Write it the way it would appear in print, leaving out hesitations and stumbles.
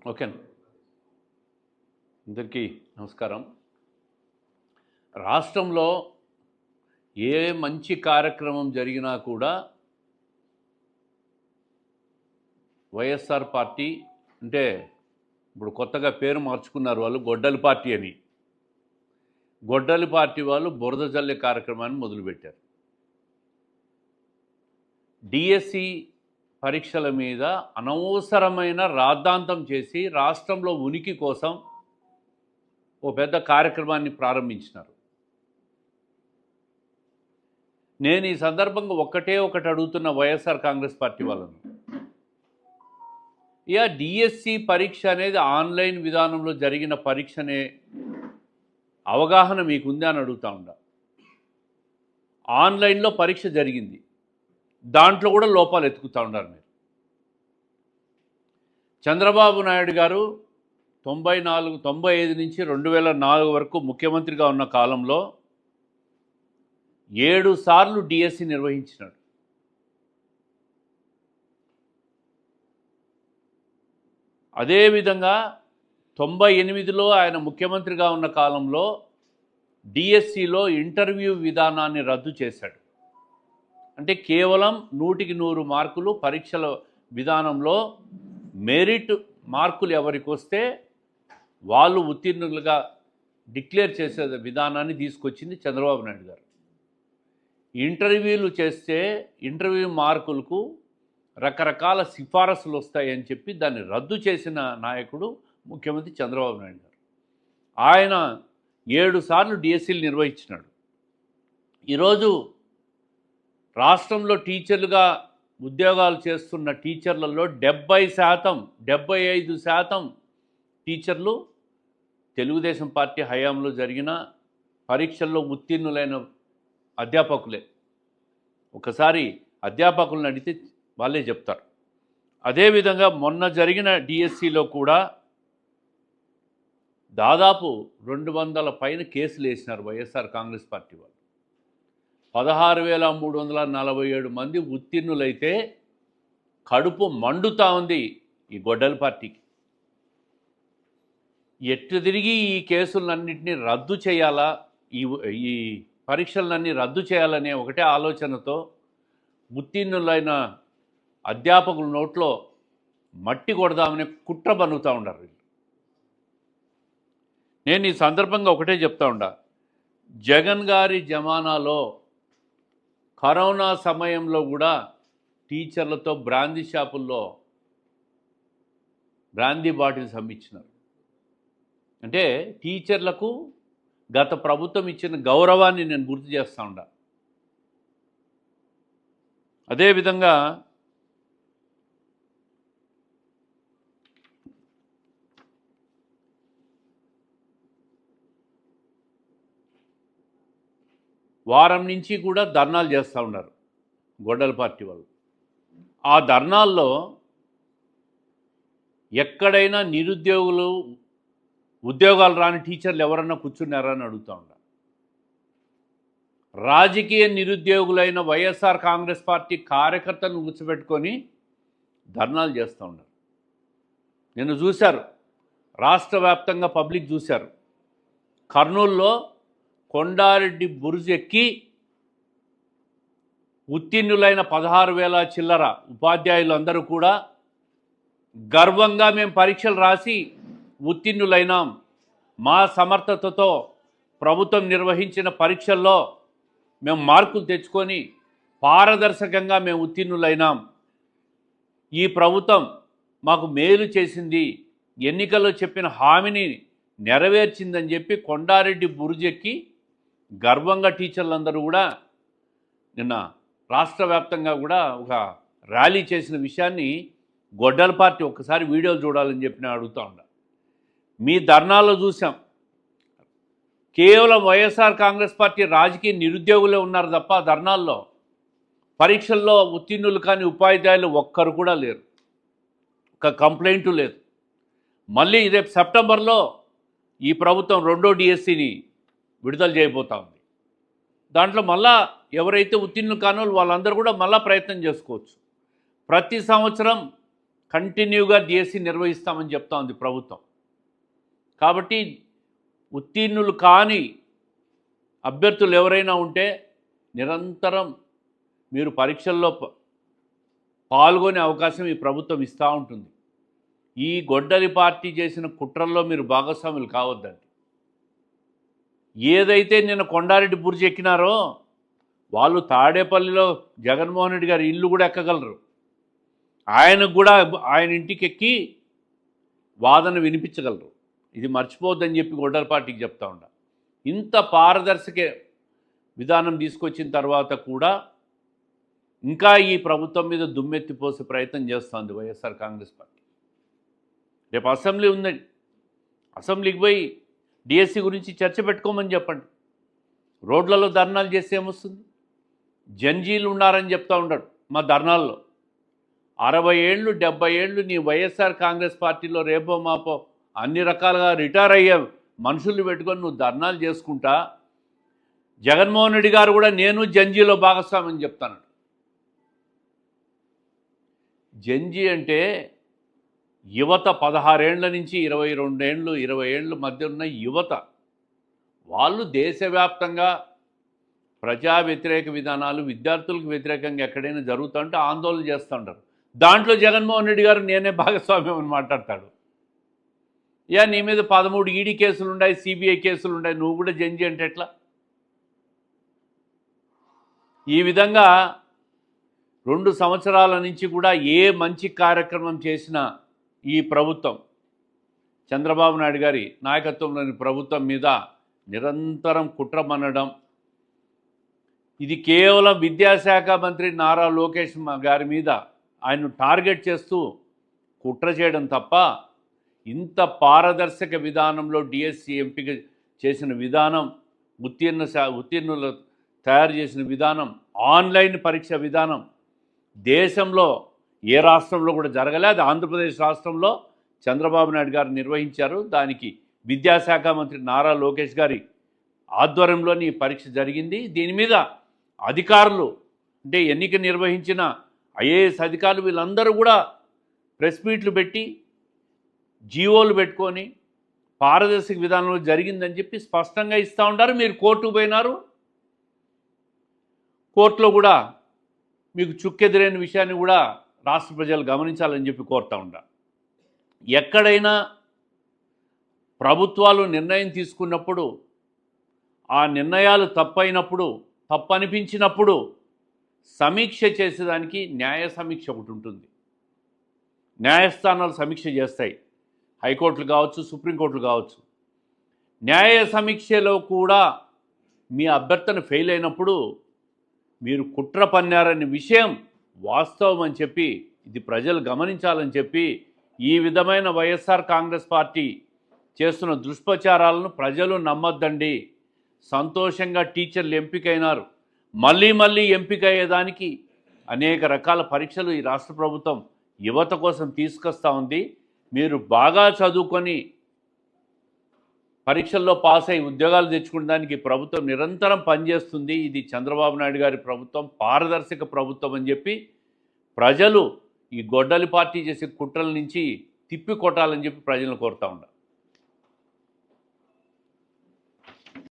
Okay అండి. అందరికీ నమస్కారం. రాష్ట్రంలో ఏ మంచి కార్యక్రమం జరిగినా కూడా వైఎస్ఆర్ పార్టీ అంటే ఇప్పుడు కొత్తగా పేరు మార్చుకున్నారు వాళ్ళు, గొడ్డలి పార్టీ అని. గొడ్డలి పార్టీ వాళ్ళు బురద జల్లే కార్యక్రమాన్ని మొదలుపెట్టారు. డిఎస్సి పరీక్షల మీద అనవసరమైన రాద్ధాంతం చేసి రాష్ట్రంలో ఉనికి కోసం ఓ పెద్ద కార్యక్రమాన్ని ప్రారంభించినారు. నేను ఈ సందర్భంగా ఒకటి అడుగుతున్న వైఎస్ఆర్ కాంగ్రెస్ పార్టీ వాళ్ళను, డిఎస్సి పరీక్ష అనేది ఆన్లైన్ విధానంలో జరిగిన పరీక్షనే అవగాహన మీకుందా అని అడుగుతా ఉండా. ఆన్లైన్లో పరీక్ష జరిగింది, దాంట్లో కూడా లోపాలు ఎత్తుకుతూ ఉన్నారు మీరు. చంద్రబాబు నాయుడు గారు 95 నుంచి 2004 వరకు ముఖ్యమంత్రిగా ఉన్న కాలంలో 7 సార్లు డిఎస్సి నిర్వహించినాడు. అదేవిధంగా 98లో ఆయన ముఖ్యమంత్రిగా ఉన్న కాలంలో డిఎస్సిలో ఇంటర్వ్యూ విధానాన్ని రద్దు చేశాడు. అంటే కేవలం 100కి 100 మార్కులు పరీక్షల విధానంలో మెరిట్ మార్కులు ఎవరికి వస్తే వాళ్ళు ఉత్తీర్ణులుగా డిక్లేర్ చేసే విధానాన్ని తీసుకొచ్చింది చంద్రబాబు నాయుడు గారు. ఇంటర్వ్యూలు చేస్తే ఇంటర్వ్యూ మార్కులకు రకరకాల సిఫారసులు వస్తాయని చెప్పి దాన్ని రద్దు చేసిన నాయకుడు ముఖ్యమంత్రి చంద్రబాబు నాయుడు గారు. ఆయన 7 సార్లు డిఎస్సీలు నిర్వహించినాడు. ఈరోజు రాష్ట్రంలో టీచర్లుగా ఉద్యోగాలు చేస్తున్న టీచర్లలో 75% టీచర్లు తెలుగుదేశం పార్టీ హయాంలో జరిగిన పరీక్షల్లో ఉత్తీర్ణులైన అధ్యాపకులే. ఒకసారి అధ్యాపకులను అడిగితే వాళ్ళే చెప్తారు. అదేవిధంగా మొన్న జరిగిన డిఎస్సిలో కూడా దాదాపు 200 పైన కేసులు వేసినారు వైఎస్ఆర్ కాంగ్రెస్ పార్టీ వాళ్ళు. 16,347 మంది ఉత్తీర్ణులైతే కడుపు మండుతా ఉంది ఈ గొడ్డలి పార్టీకి. ఎట్టు తిరిగి ఈ కేసులన్నింటినీ రద్దు చేయాలా, ఈ పరీక్షలన్నీ రద్దు చేయాలనే ఒకటే ఆలోచనతో ఉత్తీర్ణులైన అధ్యాపకుల నోట్లో మట్టి కొడదామనే కుట్ర బనుగుతూ ఉండరు. నేను ఈ సందర్భంగా ఒకటే చెప్తా ఉండా, జగన్ గారి జమానాలో కరోనా సమయంలో కూడా టీచర్లతో బ్రాందీ షాపుల్లో బ్రాందీ బాటిల్స్ అమ్మించినారు. అంటే టీచర్లకు గత ప్రభుత్వం ఇచ్చిన గౌరవాన్ని నేను గుర్తు చేస్తూ ఉండా. అదేవిధంగా వారం నుంచి కూడా ధర్నాలు చేస్తూ ఉన్నారు గొడ్డలి పార్టీ వాళ్ళు. ఆ ధర్నాల్లో ఎక్కడైనా నిరుద్యోగులు, ఉద్యోగాలు రాని టీచర్లు ఎవరన్నా కూర్చున్నారా అని అడుగుతూ ఉన్నారు. రాజకీయ నిరుద్యోగులైన వైఎస్ఆర్ కాంగ్రెస్ పార్టీ కార్యకర్తలను కూర్చోబెట్టుకొని ధర్నాలు చేస్తూ ఉన్నారు. నేను చూశారు, రాష్ట్ర వ్యాప్తంగా పబ్లిక్ చూశారు. కర్నూలులో కొండారెడ్డి బురుజు ఎక్కి ఉత్తీర్ణులైన 16,000 చిల్లర ఉపాధ్యాయులందరూ కూడా గర్వంగా మేము పరీక్షలు రాసి ఉత్తీర్ణులైనాం, మా సమర్థతతో ప్రభుత్వం నిర్వహించిన పరీక్షల్లో మేము మార్కులు తెచ్చుకొని పారదర్శకంగా మేము ఉత్తీర్ణులైనాం, ఈ ప్రభుత్వం మాకు మేలు చేసింది, ఎన్నికల్లో చెప్పిన హామీని నెరవేర్చిందని చెప్పి కొండారెడ్డి బురుజెక్కి గర్వంగా టీచర్లందరూ కూడా నిన్న రాష్ట్ర వ్యాప్తంగా కూడా ఒక ర్యాలీ చేసిన విషయాన్ని గొడ్డలి పార్టీ ఒక్కసారి వీడియోలు చూడాలని చెప్పి నేను అడుగుతూ ఉన్నా. మీ ధర్నాల్లో చూసాం, కేవలం వైఎస్ఆర్ కాంగ్రెస్ పార్టీ రాజకీయ నిరుద్యోగులే ఉన్నారు తప్ప ధర్నాల్లో పరీక్షల్లో ఉత్తీర్ణులు కానీ ఉపాధ్యాయులు ఒక్కరు కూడా లేరు, ఒక కంప్లైంటు లేదు. మళ్ళీ రేపు సెప్టెంబర్లో ఈ ప్రభుత్వం 2వ డిఎస్సిని విడుదల చేయబోతా ఉంది. దాంట్లో మళ్ళా ఎవరైతే ఉత్తీర్ణులు కానో వాళ్ళందరూ కూడా మళ్ళా ప్రయత్నం చేసుకోవచ్చు. ప్రతి సంవత్సరం కంటిన్యూగా డిఎస్సి నిర్వహిస్తామని చెప్తా ఉంది ప్రభుత్వం. కాబట్టి ఉత్తీర్ణులు కాని అభ్యర్థులు ఎవరైనా ఉంటే నిరంతరం మీరు పరీక్షల్లో పాల్గొనే అవకాశం ఈ ప్రభుత్వం ఇస్తూ ఉంటుంది. ఈ గొడ్డలి పార్టీ చేసిన కుట్రల్లో మీరు భాగస్వాములు కావద్దండి. ఏదైతే నిన్న కొండారెడ్డి బుర్జి ఎక్కినారో వాళ్ళు తాడేపల్లిలో జగన్మోహన్ రెడ్డి గారి ఇల్లు కూడా ఎక్కగలరు. ఆయనకు కూడా ఆయన ఇంటికి ఎక్కి వాదన వినిపించగలరు. ఇది మర్చిపోవద్దని చెప్పి గొడ్డలి పార్టీకి చెప్తా ఉండా. ఇంత పారదర్శక విధానం తీసుకొచ్చిన తర్వాత కూడా ఇంకా ఈ ప్రభుత్వం మీద దుమ్మెత్తిపోసే ప్రయత్నం చేస్తుంది వైఎస్ఆర్ కాంగ్రెస్ పార్టీ. రేపు అసెంబ్లీ ఉందండి. అసెంబ్లీకి పోయి డిఎస్సి గురించి చర్చ పెట్టుకోమని చెప్పండి. రోడ్లలో ధర్నాలు చేస్తే ఏమొస్తుంది? జంజీలు ఉన్నారని చెప్తా ఉంటాడు మా ధర్నాల్లో. 60 ఏళ్ళు 70 ఏళ్ళు నీ వైఎస్ఆర్ కాంగ్రెస్ పార్టీలో రేపో మాపో అన్ని రకాలుగా రిటైర్ అయ్యే మనుషుల్ని పెట్టుకొని నువ్వు ధర్నాలు చేసుకుంటా. జగన్మోహన్ రెడ్డి గారు కూడా నేను జంజీలో భాగస్వామని చెప్తాను. జంజీ అంటే యువత 16 ఏళ్ల నుంచి 22 ఏళ్ళు 20 ఏళ్ళ మధ్య ఉన్న యువత. వాళ్ళు దేశవ్యాప్తంగా ప్రజా వ్యతిరేక విధానాలు విద్యార్థులకు వ్యతిరేకంగా ఎక్కడైనా జరుగుతుంటే ఆందోళన చేస్తూ ఉంటారు. దాంట్లో జగన్మోహన్ రెడ్డి గారు నేనే భాగస్వామ్యం అని మాట్లాడతాడు. నీ మీద 13 ఈడీ కేసులు ఉన్నాయి, సిబిఐ కేసులు ఉన్నాయి, నువ్వు కూడా జంజీ అంటే ఎట్లా? ఈ విధంగా 2 సంవత్సరాల నుంచి కూడా ఏ మంచి కార్యక్రమం చేసినా ఈ ప్రభుత్వం చంద్రబాబు నాయుడు గారి నాయకత్వంలోని ప్రభుత్వం మీద నిరంతరం కుట్రమనడం, ఇది కేవలం విద్యాశాఖ మంత్రి నారా లోకేష్ గారి మీద ఆయన్ను టార్గెట్ చేస్తూ కుట్ర చేయడం తప్ప ఇంత పారదర్శక విధానంలో డిఎస్సి ఎంపిక చేసిన విధానం, ఉత్తీర్ణులు తయారు చేసిన విధానం, ఆన్లైన్ పరీక్ష విధానం దేశంలో ఏ రాష్ట్రంలో కూడా జరగలే. అది ఆంధ్రప్రదేశ్ రాష్ట్రంలో చంద్రబాబు నాయుడు గారు నిర్వహించారు. దానికి విద్యాశాఖ మంత్రి నారా లోకేష్ గారి ఆధ్వర్యంలోని ఈ పరీక్ష జరిగింది. దీని మీద అధికారులు అంటే ఎన్నిక నిర్వహించిన ఐఏఎస్ అధికారులు వీళ్ళందరూ కూడా ప్రెస్ మీట్లు పెట్టి జీవోలు పెట్టుకొని పారదర్శక విధానంలో జరిగిందని చెప్పి స్పష్టంగా ఇస్తూ ఉంటారు. మీరు కోర్టుకు పోయినారు, కోర్టులో కూడా మీకు చుక్కెదిరైన విషయాన్ని కూడా రాష్ట్ర ప్రజలు గమనించాలని చెప్పి కోరుతూ ఉంటారు. ఎక్కడైనా ప్రభుత్వాలు నిర్ణయం తీసుకున్నప్పుడు ఆ నిర్ణయాలు తప్పైనప్పుడు, తప్పనిపించినప్పుడు సమీక్ష చేసేదానికి న్యాయ సమీక్ష ఒకటి ఉంటుంది. న్యాయస్థానాలు సమీక్ష చేస్తాయి, హైకోర్టులు కావచ్చు, సుప్రీంకోర్టులు కావచ్చు. న్యాయ సమీక్షలో కూడా మీ అభ్యర్థన ఫెయిల్ అయినప్పుడు మీరు కుట్ర పన్నారనే విషయం వాస్తవం అని చెప్పి ఇది ప్రజలు గమనించాలని చెప్పి ఈ విధమైన వైఎస్ఆర్ కాంగ్రెస్ పార్టీ చేస్తున్న దుష్ప్రచారాలను ప్రజలు నమ్మొద్దండి. సంతోషంగా టీచర్లు ఎంపికైనారు. మళ్ళీ మళ్ళీ ఎంపిక అయ్యేదానికి అనేక రకాల పరీక్షలు ఈ రాష్ట్ర ప్రభుత్వం యువత కోసం తీసుకొస్తూ ఉంది. మీరు బాగా చదువుకొని పరీక్షల్లో పాస్ అయ్యి ఉద్యోగాలు తెచ్చుకునే దానికి ప్రభుత్వం నిరంతరం పనిచేస్తుంది. ఇది చంద్రబాబు నాయుడు గారి ప్రభుత్వం పారదర్శక ప్రభుత్వం అని చెప్పి ప్రజలు ఈ గొడ్డలి పార్టీ చేసే కుట్రల నుంచి తిప్పి కొట్టాలని చెప్పి ప్రజలను కోరుతూ ఉన్నారు.